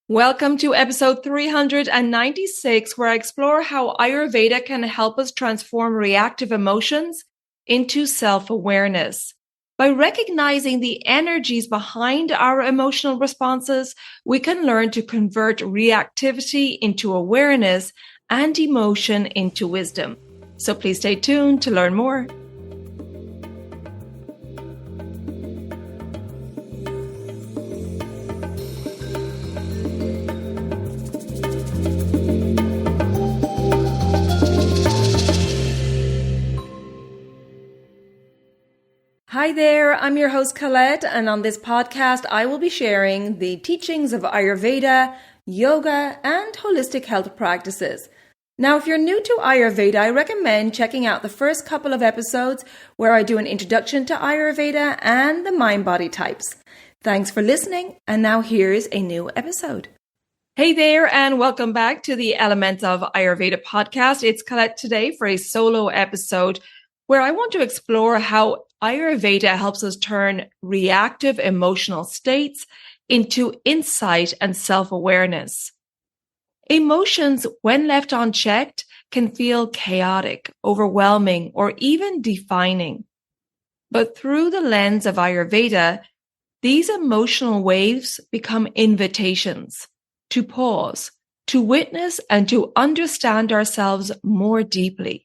Welcome to episode 396, where I explore how Ayurveda can help us transform reactive emotions into self-awareness. By recognizing the energies behind our emotional responses, we can learn to convert reactivity into awareness and emotion into wisdom. So please stay tuned to learn more. Hi there, I'm your host Colette, and on this podcast I will be sharing the teachings of Ayurveda, yoga, and holistic health practices. Now, if you're new to Ayurveda, I recommend checking out the first couple of episodes where I do an introduction to Ayurveda and the mind-body types. Thanks for listening, and now here's a new episode. Hey there, and welcome back to the Elements of Ayurveda podcast. It's Colette today for a solo episode where I want to explore how Ayurveda helps us turn reactive emotional states into insight and self-awareness. Emotions, when left unchecked, can feel chaotic, overwhelming, or even defining. But through the lens of Ayurveda, these emotional waves become invitations to pause, to witness, and to understand ourselves more deeply.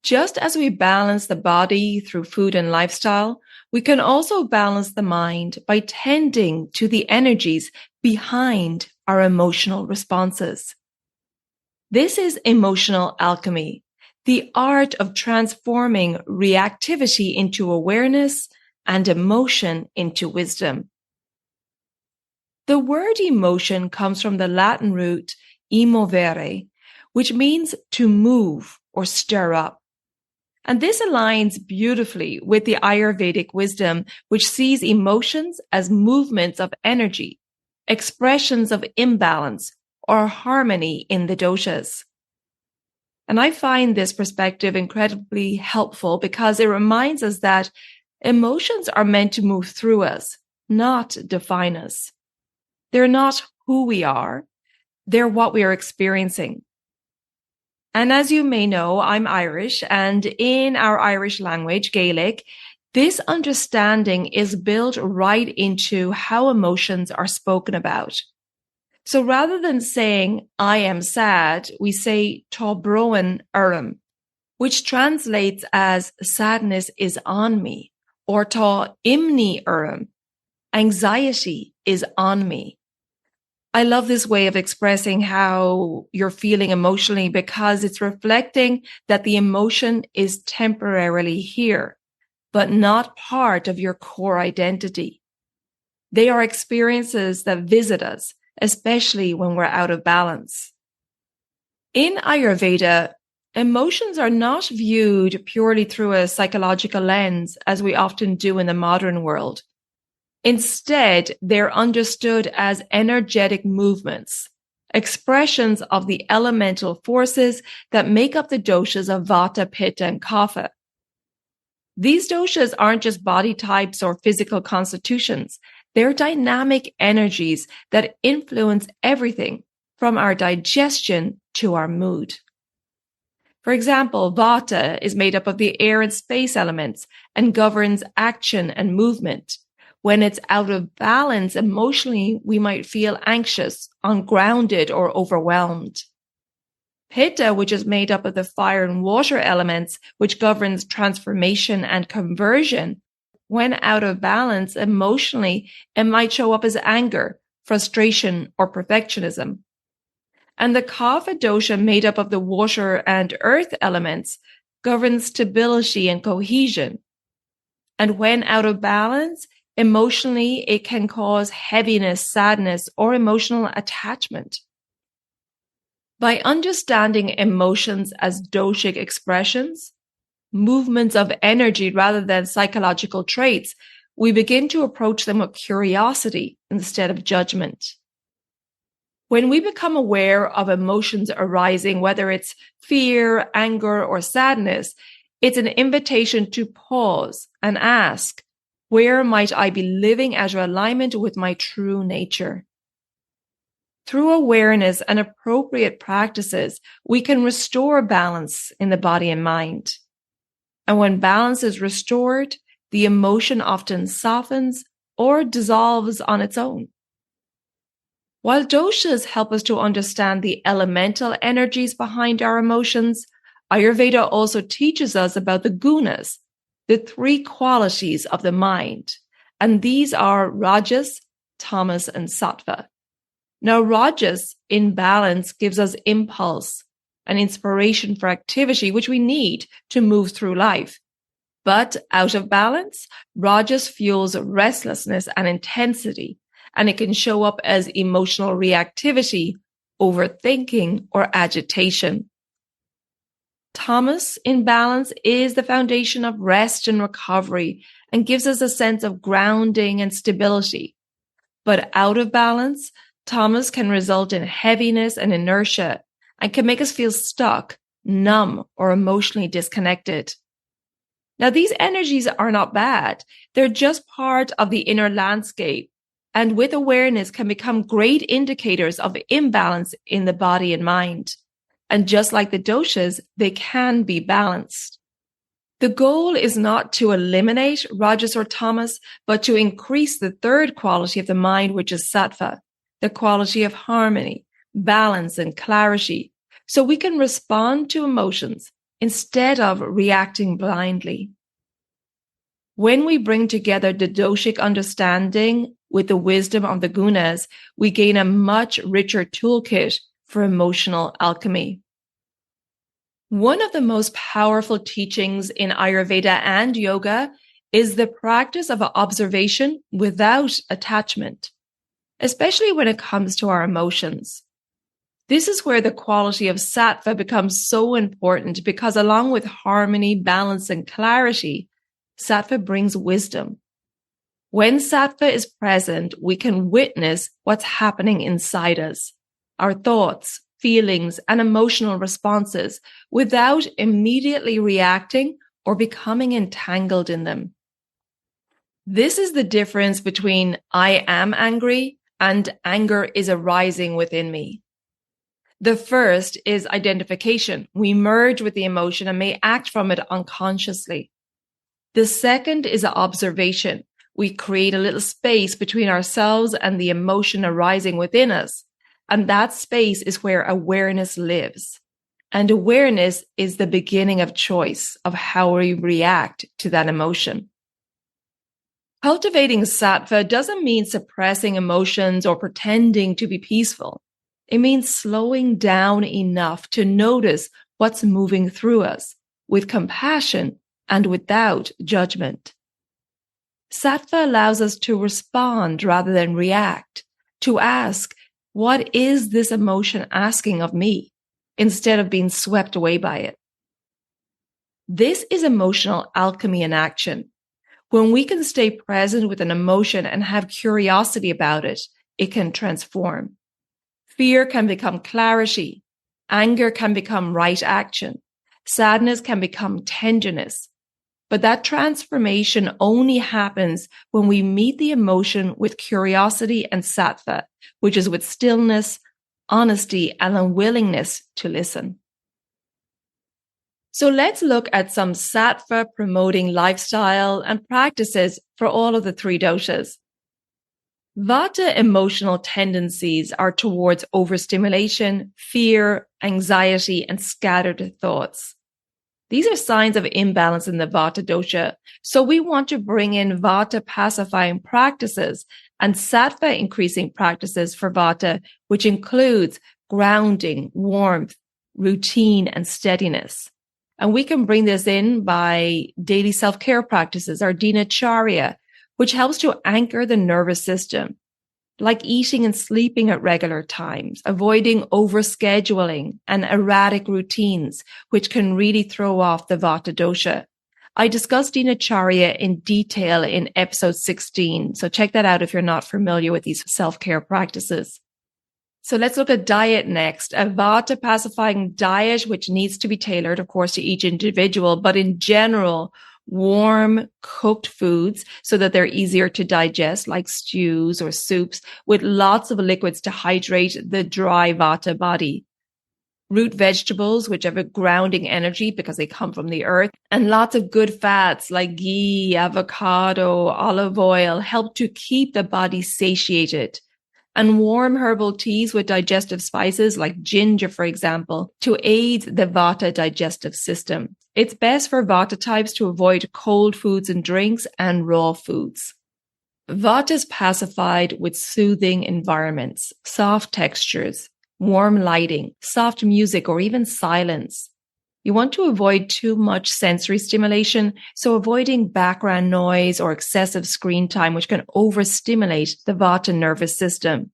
Just as we balance the body through food and lifestyle, we can also balance the mind by tending to the energies behind our emotional responses. This is emotional alchemy, the art of transforming reactivity into awareness and emotion into wisdom. The word emotion comes from the Latin root emovere, which means to move or stir up. And this aligns beautifully with the Ayurvedic wisdom, which sees emotions as movements of energy, expressions of imbalance or harmony in the doshas. And I find this perspective incredibly helpful because it reminds us that emotions are meant to move through us, not define us. They're not who we are. They're what we are experiencing. And as you may know, I'm Irish, and in our Irish language, Gaelic, this understanding is built right into how emotions are spoken about. So rather than saying, I am sad, we say, Tá broin orm, which translates as sadness is on me, or Tá imni orm, anxiety is on me. I love this way of expressing how you're feeling emotionally because it's reflecting that the emotion is temporarily here, but not part of your core identity. They are experiences that visit us, especially when we're out of balance. In Ayurveda, emotions are not viewed purely through a psychological lens, as we often do in the modern world. Instead, they're understood as energetic movements, expressions of the elemental forces that make up the doshas of Vata, Pitta, and Kapha. These doshas aren't just body types or physical constitutions. They're dynamic energies that influence everything from our digestion to our mood. For example, Vata is made up of the air and space elements and governs action and movement. When it's out of balance emotionally, we might feel anxious, ungrounded, or overwhelmed. Pitta, which is made up of the fire and water elements, which governs transformation and conversion, when out of balance emotionally, it might show up as anger, frustration, or perfectionism. And the Kapha dosha, made up of the water and earth elements, governs stability and cohesion. And when out of balance, emotionally, it can cause heaviness, sadness, or emotional attachment. By understanding emotions as doshic expressions, movements of energy rather than psychological traits, we begin to approach them with curiosity instead of judgment. When we become aware of emotions arising, whether it's fear, anger, or sadness, it's an invitation to pause and ask, where might I be living out of alignment with my true nature? Through awareness and appropriate practices, we can restore balance in the body and mind. And when balance is restored, the emotion often softens or dissolves on its own. While doshas help us to understand the elemental energies behind our emotions, Ayurveda also teaches us about the gunas, the three qualities of the mind. And these are rajas, tamas, and sattva. Now, rajas in balance gives us impulse and inspiration for activity, which we need to move through life. But out of balance, rajas fuels restlessness and intensity, and it can show up as emotional reactivity, overthinking, or agitation. Tamas in balance is the foundation of rest and recovery and gives us a sense of grounding and stability. But out of balance, tamas can result in heaviness and inertia and can make us feel stuck, numb, or emotionally disconnected. Now, these energies are not bad. They're just part of the inner landscape, and with awareness can become great indicators of imbalance in the body and mind. And just like the doshas, they can be balanced. The goal is not to eliminate rajas or tamas, but to increase the third quality of the mind, which is sattva, the quality of harmony, balance, and clarity, so we can respond to emotions instead of reacting blindly. When we bring together the doshic understanding with the wisdom of the gunas, we gain a much richer toolkit for emotional alchemy. One of the most powerful teachings in Ayurveda and yoga is the practice of observation without attachment, especially when it comes to our emotions. This is where the quality of sattva becomes so important because along with harmony, balance, and clarity, sattva brings wisdom. When sattva is present, we can witness what's happening inside us, our thoughts, feelings, and emotional responses without immediately reacting or becoming entangled in them. This is the difference between I am angry and anger is arising within me. The first is identification. We merge with the emotion and may act from it unconsciously. The second is observation. We create a little space between ourselves and the emotion arising within us. And that space is where awareness lives. And awareness is the beginning of choice of how we react to that emotion. Cultivating sattva doesn't mean suppressing emotions or pretending to be peaceful. It means slowing down enough to notice what's moving through us with compassion and without judgment. Sattva allows us to respond rather than react, to ask, what is this emotion asking of me, instead of being swept away by it? This is emotional alchemy in action. When we can stay present with an emotion and have curiosity about it, it can transform. Fear can become clarity. Anger can become right action. Sadness can become tenderness. But that transformation only happens when we meet the emotion with curiosity and sattva, which is with stillness, honesty, and a willingness to listen. So let's look at some Sattva-promoting lifestyle and practices for all of the three doshas. Vata emotional tendencies are towards overstimulation, fear, anxiety, and scattered thoughts. These are signs of imbalance in the Vata dosha, so we want to bring in Vata pacifying practices and Sattva increasing practices for Vata, which includes grounding, warmth, routine, and steadiness. And we can bring this in by daily self-care practices, our dinacharya, which helps to anchor the nervous system, like eating and sleeping at regular times, avoiding overscheduling and erratic routines, which can really throw off the Vata dosha. I discussed dinacharya in detail in episode 16, so check that out if you're not familiar with these self-care practices. So let's look at diet next. A Vata pacifying diet, which needs to be tailored, of course, to each individual, but in general, warm cooked foods so that they're easier to digest, like stews or soups, with lots of liquids to hydrate the dry Vata body. Root vegetables, which have a grounding energy because they come from the earth, and lots of good fats like ghee, avocado, olive oil help to keep the body satiated. And warm herbal teas with digestive spices like ginger, for example, to aid the Vata digestive system. It's best for Vata types to avoid cold foods and drinks and raw foods. Vata is pacified with soothing environments, soft textures, warm lighting, soft music, or even silence. You want to avoid too much sensory stimulation, so avoiding background noise or excessive screen time, which can overstimulate the Vata nervous system.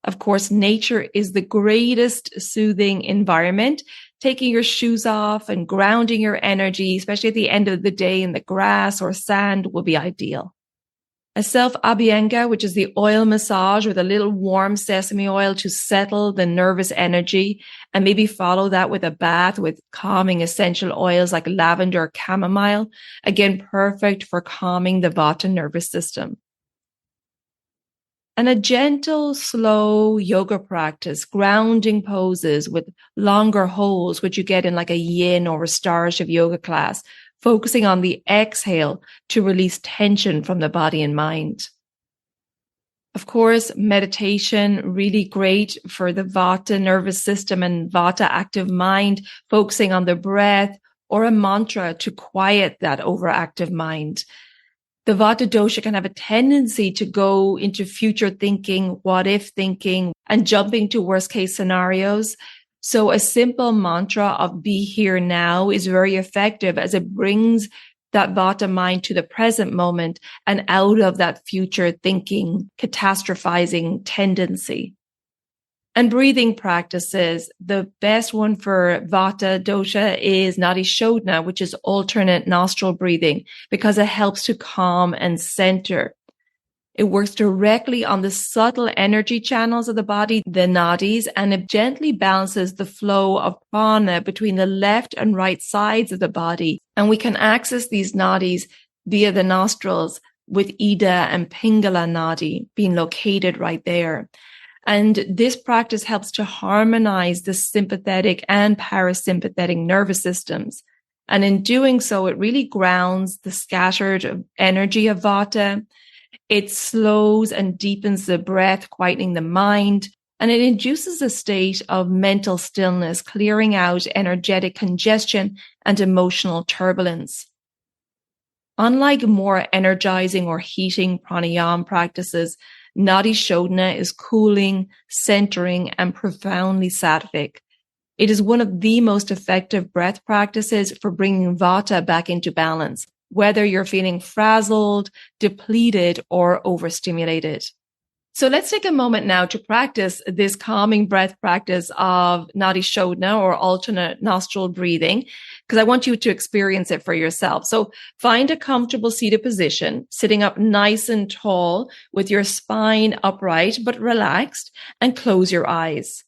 Of course, nature is the greatest soothing environment. Taking your shoes off and grounding your energy, especially at the end of the day in the grass or sand, will be ideal. A self-abhyanga, which is the oil massage with a little warm sesame oil to settle the nervous energy, and maybe follow that with a bath with calming essential oils like lavender or chamomile. Again, perfect for calming the Vata nervous system. And a gentle, slow yoga practice, grounding poses with longer holds, which you get in like a yin or restorative yoga class, focusing on the exhale to release tension from the body and mind. Of course, meditation, really great for the Vata nervous system and Vata active mind, focusing on the breath or a mantra to quiet that overactive mind. The Vata dosha can have a tendency to go into future thinking, what if thinking, and jumping to worst case scenarios. So a simple mantra of be here now is very effective as it brings that Vata mind to the present moment and out of that future thinking, catastrophizing tendency. And breathing practices. The best one for Vata dosha is Nadi Shodhana, which is alternate nostril breathing, because it helps to calm and center. It works directly on the subtle energy channels of the body, the nadis, and it gently balances the flow of prana between the left and right sides of the body. And we can access these nadis via the nostrils with Ida and Pingala nadi being located right there. And this practice helps to harmonize the sympathetic and parasympathetic nervous systems. And in doing so, it really grounds the scattered energy of Vata. It slows and deepens the breath, quietening the mind, and it induces a state of mental stillness, clearing out energetic congestion and emotional turbulence. Unlike more energizing or heating pranayama practices, Nadi Shodhana is cooling, centering, and profoundly sattvic. It is one of the most effective breath practices for bringing Vata back into balance, whether you're feeling frazzled, depleted, or overstimulated. So let's take a moment now to practice this calming breath practice of Nadi Shodhana or alternate nostril breathing, because I want you to experience it for yourself. So find a comfortable seated position, sitting up nice and tall with your spine upright but relaxed, and close your eyes.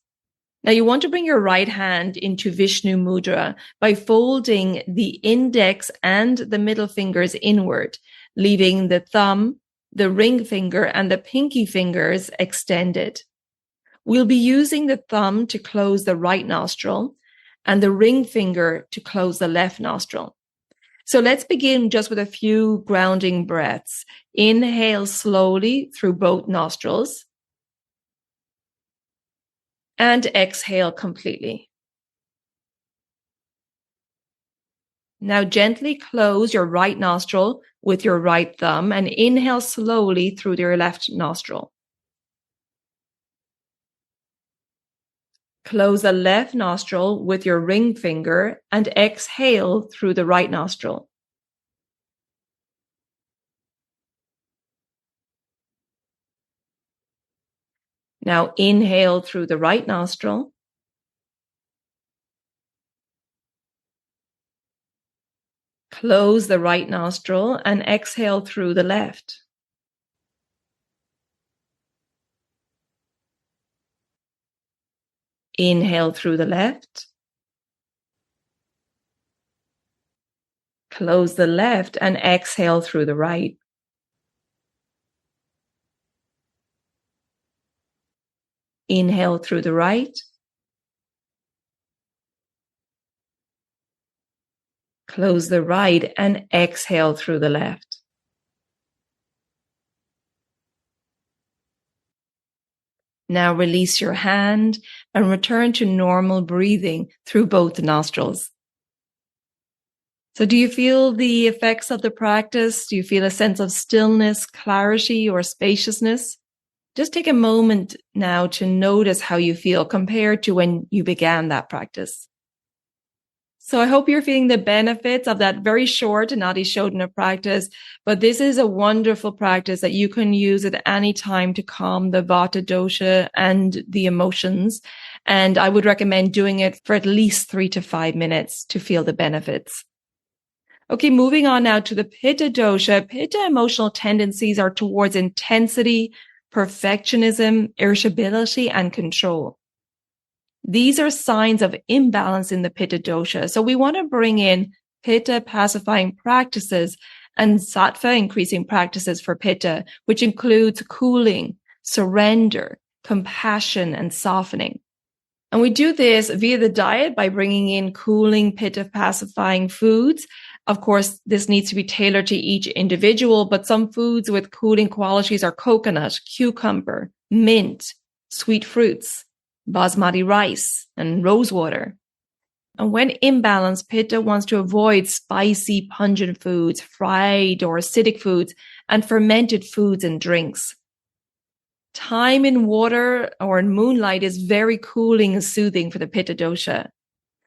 Now you want to bring your right hand into Vishnu Mudra by folding the index and the middle fingers inward, leaving the thumb, the ring finger, and the pinky fingers extended. We'll be using the thumb to close the right nostril and the ring finger to close the left nostril. So let's begin just with a few grounding breaths. Inhale slowly through both nostrils and exhale completely. Now gently close your right nostril with your right thumb and inhale slowly through your left nostril. Close the left nostril with your ring finger and exhale through the right nostril. Now inhale through the right nostril. Close the right nostril and exhale through the left. Inhale through the left. Close the left and exhale through the right. Inhale through the right. Close the right and exhale through the left. Now release your hand and return to normal breathing through both nostrils. So do you feel the effects of the practice? Do you feel a sense of stillness, clarity, or spaciousness? Just take a moment now to notice how you feel compared to when you began that practice. So I hope you're feeling the benefits of that very short Nadi Shodhana practice, but this is a wonderful practice that you can use at any time to calm the Vata dosha and the emotions. And I would recommend doing it for at least 3 to 5 minutes to feel the benefits. Okay, moving on now to the Pitta dosha. Pitta emotional tendencies are towards intensity, perfectionism, irritability, and control. These are signs of imbalance in the Pitta dosha. So we want to bring in Pitta pacifying practices and Sattva increasing practices for Pitta, which includes cooling, surrender, compassion, and softening. And we do this via the diet by bringing in cooling, Pitta pacifying foods. Of course, this needs to be tailored to each individual, but some foods with cooling qualities are coconut, cucumber, mint, sweet fruits, basmati rice, and rosewater. And when imbalanced, Pitta wants to avoid spicy, pungent foods, fried or acidic foods, and fermented foods and drinks. Time in water or in moonlight is very cooling and soothing for the Pitta dosha.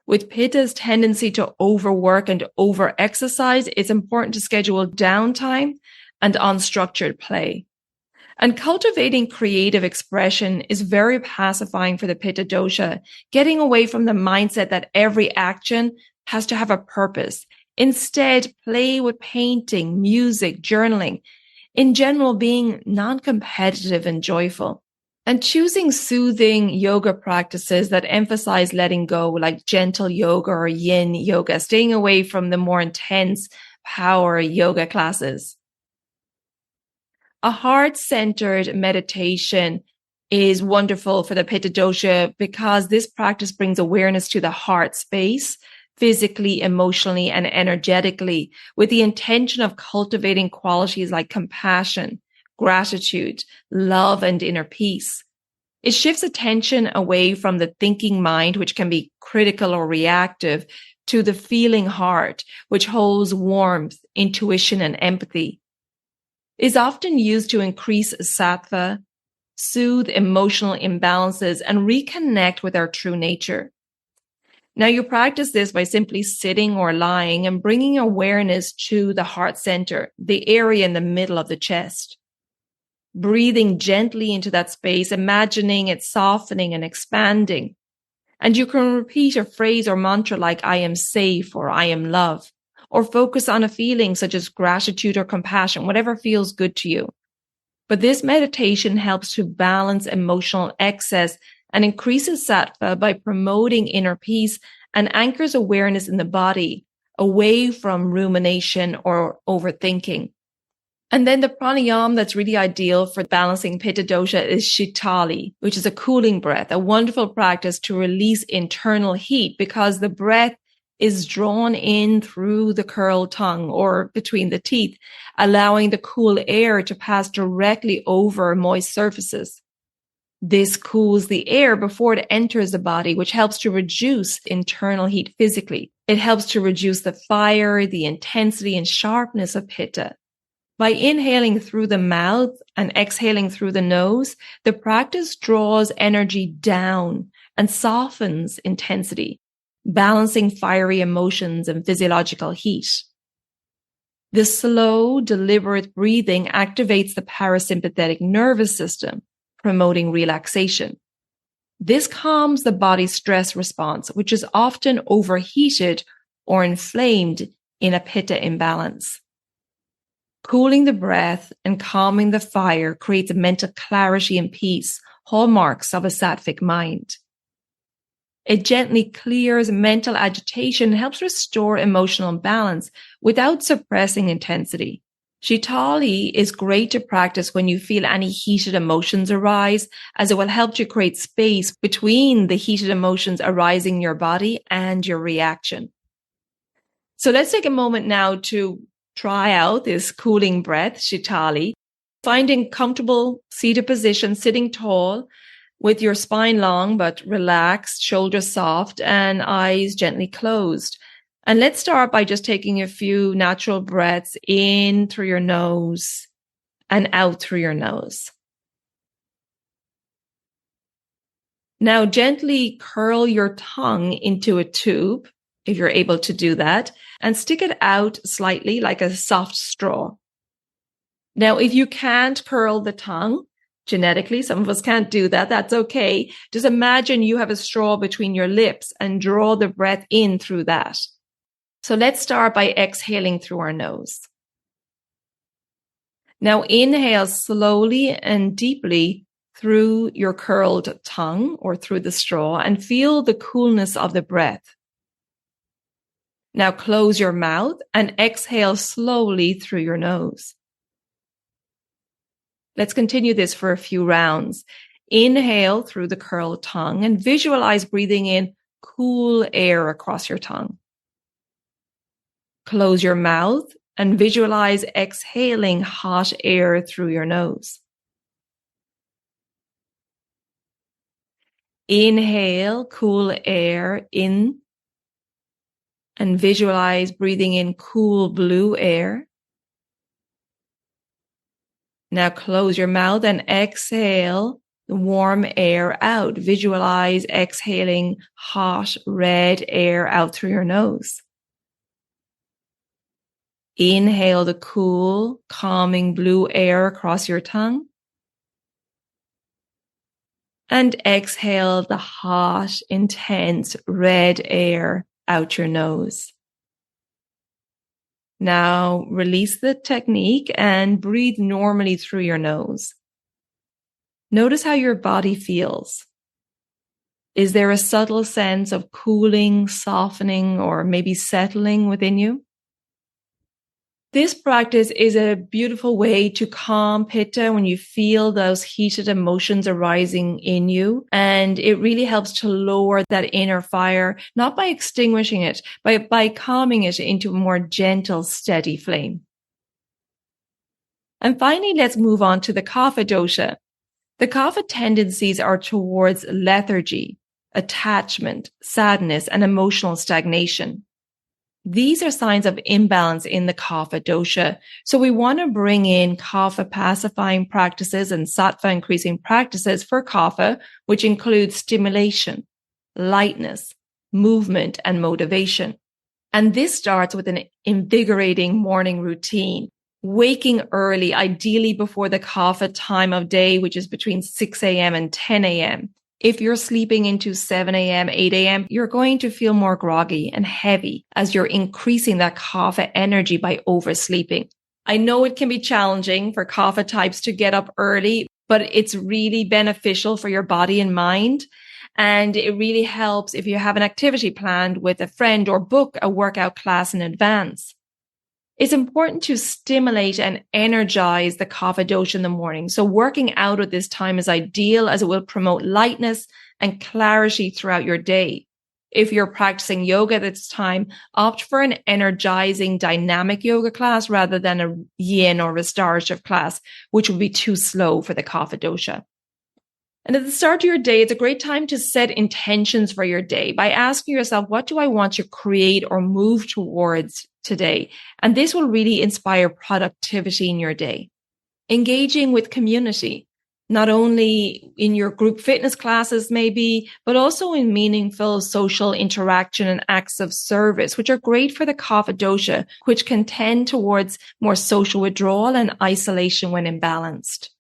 With Pitta's tendency to overwork and over-exercise, it's important to schedule downtime and unstructured play. And cultivating creative expression is very pacifying for the Pitta dosha, getting away from the mindset that every action has to have a purpose. Instead, play with painting, music, journaling, in general being non-competitive and joyful. And choosing soothing yoga practices that emphasize letting go, like gentle yoga or yin yoga, staying away from the more intense power yoga classes. A heart-centered meditation is wonderful for the Pitta dosha because this practice brings awareness to the heart space, physically, emotionally, and energetically, with the intention of cultivating qualities like compassion, gratitude, love, and inner peace. It shifts attention away from the thinking mind, which can be critical or reactive, to the feeling heart, which holds warmth, intuition, and empathy. It's often used to increase sattva, soothe emotional imbalances, and reconnect with our true nature. Now, you practice this by simply sitting or lying and bringing awareness to the heart center, the area in the middle of the chest. Breathing gently into that space, imagining it softening and expanding. And you can repeat a phrase or mantra like, I am safe, or I am love, or focus on a feeling such as gratitude or compassion, whatever feels good to you. But this meditation helps to balance emotional excess and increases sattva by promoting inner peace and anchors awareness in the body away from rumination or overthinking. And then the pranayama that's really ideal for balancing Pitta dosha is Shitali, which is a cooling breath, a wonderful practice to release internal heat because the breath is drawn in through the curled tongue or between the teeth, allowing the cool air to pass directly over moist surfaces. This cools the air before it enters the body, which helps to reduce internal heat physically. It helps to reduce the fire, the intensity, and sharpness of Pitta. By inhaling through the mouth and exhaling through the nose, the practice draws energy down and softens intensity, balancing fiery emotions and physiological heat. The slow, deliberate breathing activates the parasympathetic nervous system, promoting relaxation. This calms the body's stress response, which is often overheated or inflamed in a Pitta imbalance. Cooling the breath and calming the fire creates a mental clarity and peace, hallmarks of a sattvic mind. It gently clears mental agitation and helps restore emotional balance without suppressing intensity. Shitali is great to practice when you feel any heated emotions arise, as it will help you create space between the heated emotions arising in your body and your reaction. So let's take a moment now to try out this cooling breath, Shitali. Finding comfortable seated position, sitting tall with your spine long but relaxed, shoulders soft, and eyes gently closed. And let's start by just taking a few natural breaths in through your nose and out through your nose. Now gently curl your tongue into a tube, if you're able to do that, and stick it out slightly like a soft straw. Now, if you can't curl the tongue, genetically, some of us can't do that. That's okay. Just imagine you have a straw between your lips and draw the breath in through that. So let's start by exhaling through our nose. Now inhale slowly and deeply through your curled tongue or through the straw and feel the coolness of the breath. Now close your mouth and exhale slowly through your nose. Let's continue this for a few rounds. Inhale through the curled tongue and visualize breathing in cool air across your tongue. Close your mouth and visualize exhaling hot air through your nose. Inhale cool air in and visualize breathing in cool blue air. Now close your mouth and exhale the warm air out. Visualize exhaling hot red air out through your nose. Inhale the cool, calming blue air across your tongue. And exhale the hot, intense red air out your nose. Now release the technique and breathe normally through your nose. Notice how your body feels. Is there a subtle sense of cooling, softening, or maybe settling within you? This practice is a beautiful way to calm Pitta when you feel those heated emotions arising in you. And it really helps to lower that inner fire, not by extinguishing it, but by calming it into a more gentle, steady flame. And finally, let's move on to the Kapha dosha. The Kapha tendencies are towards lethargy, attachment, sadness, and emotional stagnation. These are signs of imbalance in the Kapha dosha. So we want to bring in Kapha pacifying practices and Sattva increasing practices for Kapha, which includes stimulation, lightness, movement, and motivation. And this starts with an invigorating morning routine. Waking early, ideally before the Kapha time of day, which is between 6 a.m. and 10 a.m. If you're sleeping into 7 a.m., 8 a.m., you're going to feel more groggy and heavy as you're increasing that Kapha energy by oversleeping. I know it can be challenging for Kapha types to get up early, but it's really beneficial for your body and mind. And it really helps if you have an activity planned with a friend or book a workout class in advance. It's important to stimulate and energize the Kapha dosha in the morning. So working out at this time is ideal as it will promote lightness and clarity throughout your day. If you're practicing yoga at this time, opt for an energizing, dynamic yoga class rather than a yin or restorative class, which will be too slow for the Kapha dosha. And at the start of your day, it's a great time to set intentions for your day by asking yourself, what do I want to create or move towards today? And this will really inspire productivity in your day. Engaging with community, not only in your group fitness classes maybe, but also in meaningful social interaction and acts of service, which are great for the Kapha dosha, which can tend towards more social withdrawal and isolation when imbalanced.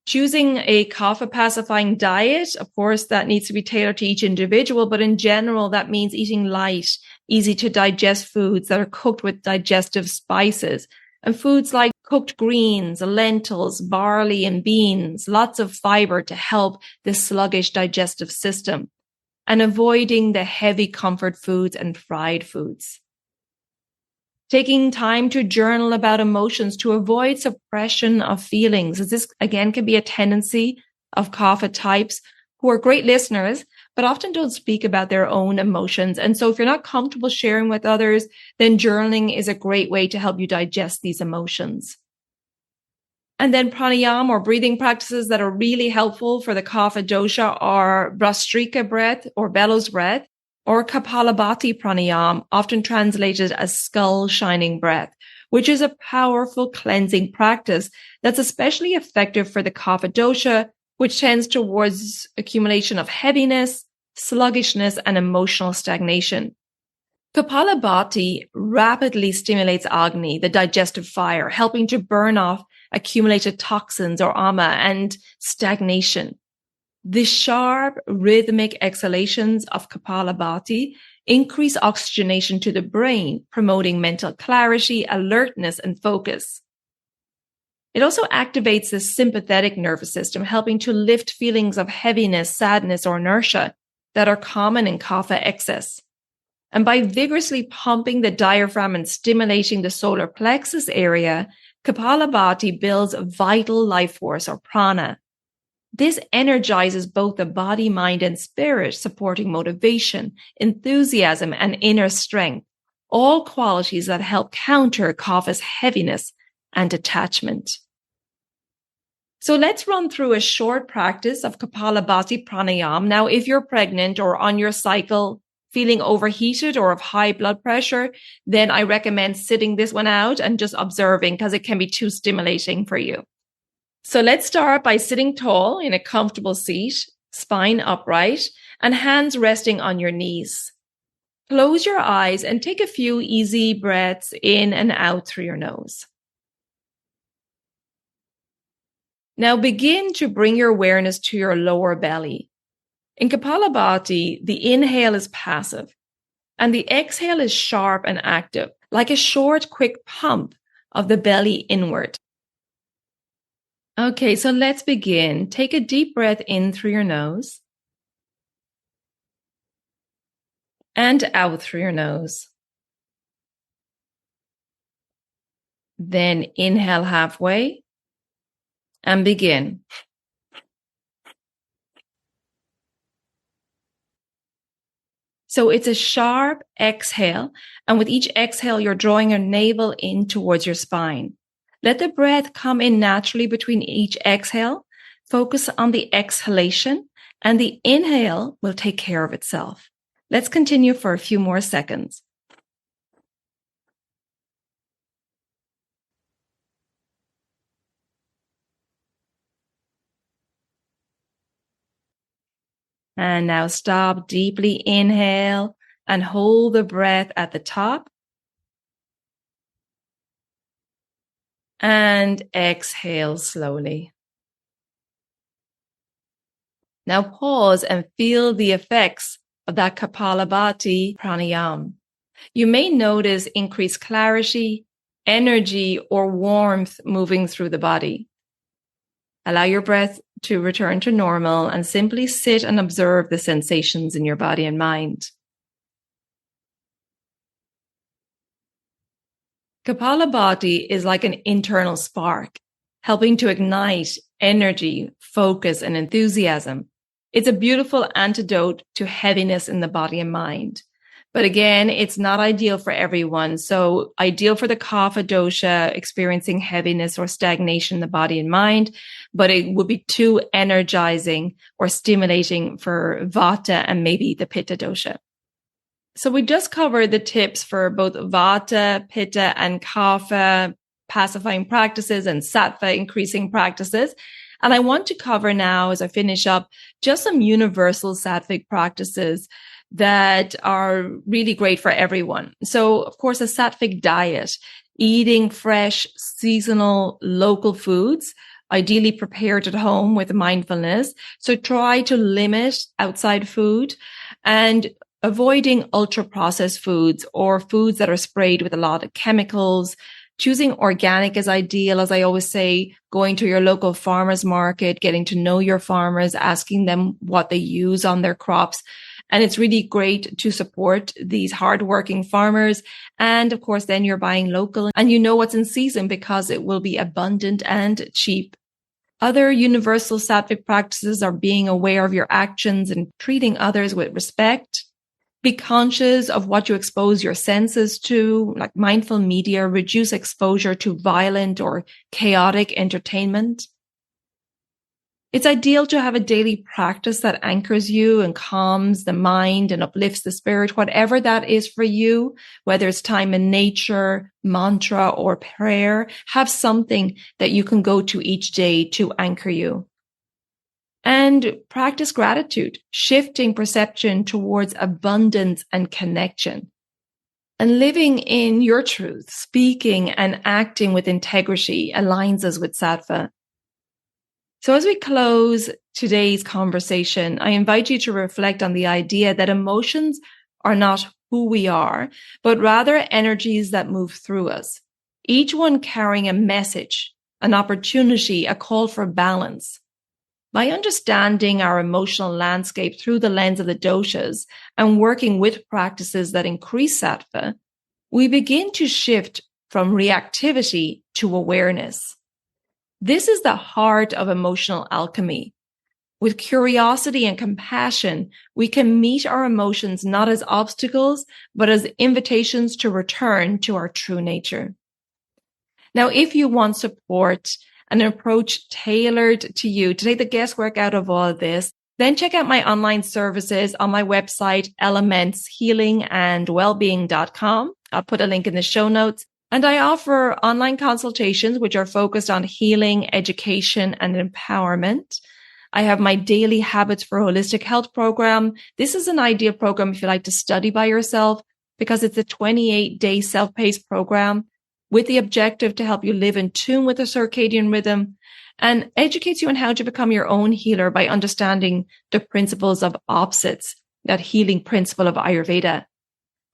Choosing a Kapha pacifying diet, of course, that needs to be tailored to each individual, but in general, that means eating light, easy to digest foods that are cooked with digestive spices, and foods like cooked greens, lentils, barley, and beans, lots of fiber to help the sluggish digestive system. and avoiding the heavy comfort foods and fried foods. Taking time to journal about emotions to avoid suppression of feelings, as this again can be a tendency of Kapha types who are great listeners, but often don't speak about their own emotions. And so if you're not comfortable sharing with others, then journaling is a great way to help you digest these emotions. And then pranayama or breathing practices that are really helpful for the Kapha dosha are Brastrika breath or bellows breath, or Kapalabhati pranayama, often translated as skull shining breath, which is a powerful cleansing practice that's especially effective for the Kapha dosha, which tends towards accumulation of heaviness, sluggishness, and emotional stagnation. Kapalabhati rapidly stimulates Agni, the digestive fire, helping to burn off accumulated toxins or ama and stagnation. The sharp, rhythmic exhalations of Kapalabhati increase oxygenation to the brain, promoting mental clarity, alertness, and focus. It also activates the sympathetic nervous system, helping to lift feelings of heaviness, sadness, or inertia that are common in Kapha excess. And by vigorously pumping the diaphragm and stimulating the solar plexus area, Kapalabhati builds vital life force or prana. This energizes both the body, mind, and spirit, supporting motivation, enthusiasm, and inner strength, all qualities that help counter Kapha's heaviness and attachment. So let's run through a short practice of Kapalabhati pranayama. Now, if you're pregnant or on your cycle, feeling overheated or of high blood pressure, then I recommend sitting this one out and just observing because it can be too stimulating for you. So let's start by sitting tall in a comfortable seat, spine upright, and hands resting on your knees. Close your eyes and take a few easy breaths in and out through your nose. Now begin to bring your awareness to your lower belly. In Kapalabhati, the inhale is passive, and the exhale is sharp and active, like a short, quick pump of the belly inward. Okay, so let's begin. Take a deep breath in through your nose and out through your nose. Then inhale halfway and begin. So it's a sharp exhale, and with each exhale, you're drawing your navel in towards your spine. Let the breath come in naturally between each exhale. Focus on the exhalation, and the inhale will take care of itself. Let's continue for a few more seconds. And now stop, deeply inhale and hold the breath at the top. And exhale slowly. Now pause and feel the effects of that Kapalabhati pranayama. You may notice increased clarity, energy, or warmth moving through the body. Allow your breath to return to normal and simply sit and observe the sensations in your body and mind. Kapalabhati is like an internal spark, helping to ignite energy, focus, and enthusiasm. It's a beautiful antidote to heaviness in the body and mind. But again, it's not ideal for everyone. So ideal for the Kapha dosha experiencing heaviness or stagnation in the body and mind, but it would be too energizing or stimulating for Vata and maybe the Pitta dosha. So we just covered the tips for both Vata, Pitta, and Kapha pacifying practices and Sattva increasing practices. And I want to cover now, as I finish up, just some universal sattvic practices that are really great for everyone. So, of course, a sattvic diet, eating fresh, seasonal, local foods, ideally prepared at home with mindfulness. So try to limit outside food and avoiding ultra-processed foods or foods that are sprayed with a lot of chemicals. Choosing organic is ideal. As I always say, going to your local farmers market, getting to know your farmers, asking them what they use on their crops, And it's really great to support these hardworking farmers. And of course, then you're buying local and you know what's in season because it will be abundant and cheap. Other universal sattvic practices are being aware of your actions and treating others with respect. Be conscious of what you expose your senses to, like mindful media, reduce exposure to violent or chaotic entertainment. It's ideal to have a daily practice that anchors you and calms the mind and uplifts the spirit, whatever that is for you, whether it's time in nature, mantra, or prayer. Have something that you can go to each day to anchor you. And practice gratitude, shifting perception towards abundance and connection. And living in your truth, speaking and acting with integrity aligns us with sattva. So as we close today's conversation, I invite you to reflect on the idea that emotions are not who we are, but rather energies that move through us, each one carrying a message, an opportunity, a call for balance. By understanding our emotional landscape through the lens of the doshas and working with practices that increase sattva, we begin to shift from reactivity to awareness. This is the heart of emotional alchemy. With curiosity and compassion, we can meet our emotions not as obstacles, but as invitations to return to our true nature. Now, if you want support, an approach tailored to you to take the guesswork out of all of this, then check out my online services on my website, elementshealingandwellbeing.com. I'll put a link in the show notes. And I offer online consultations, which are focused on healing, education, and empowerment. I have my Daily Habits for Holistic Health program. This is an ideal program if you like to study by yourself because it's a 28-day self-paced program with the objective to help you live in tune with the circadian rhythm and educates you on how to become your own healer by understanding the principles of opposites, that healing principle of Ayurveda.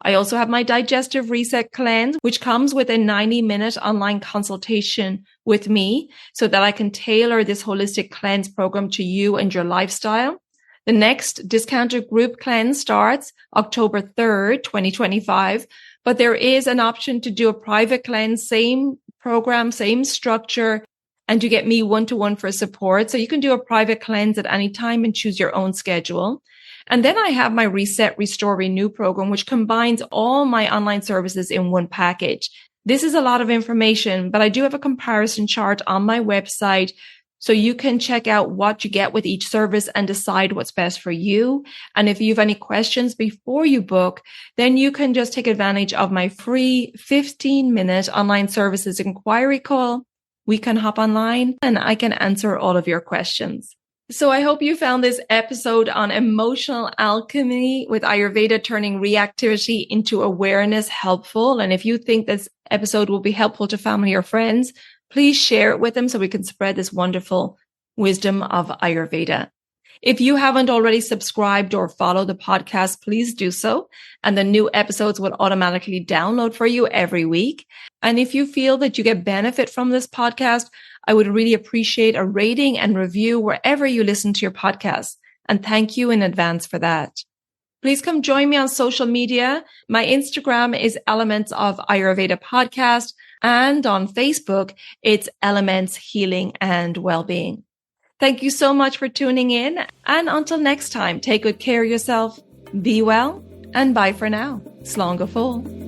I also have my Digestive Reset Cleanse, which comes with a 90-minute online consultation with me so that I can tailor this holistic cleanse program to you and your lifestyle. The next discounted group cleanse starts October 3rd, 2025, but there is an option to do a private cleanse, same program, same structure, and you get me one-to-one for support. So you can do a private cleanse at any time and choose your own schedule. And then I have my Reset, Restore, Renew program, which combines all my online services in one package. This is a lot of information, but I do have a comparison chart on my website so you can check out what you get with each service and decide what's best for you. And if you have any questions before you book, then you can just take advantage of my free 15-minute online Services Enquiry Call. We can hop online and I can answer all of your questions. So I hope you found this episode on emotional alchemy with Ayurveda turning reactivity into awareness helpful. And if you think this episode will be helpful to family or friends, please share it with them so we can spread this wonderful wisdom of Ayurveda. If you haven't already subscribed or followed the podcast, please do so. And the new episodes will automatically download for you every week. And if you feel that you get benefit from this podcast, I would really appreciate a rating and review wherever you listen to your podcast. And thank you in advance for that. Please come join me on social media. My Instagram is Elements of Ayurveda Podcast. And on Facebook, it's Elements Healing and Wellbeing. Thank you so much for tuning in. And until next time, take good care of yourself, be well, and bye for now. Slán go fóill.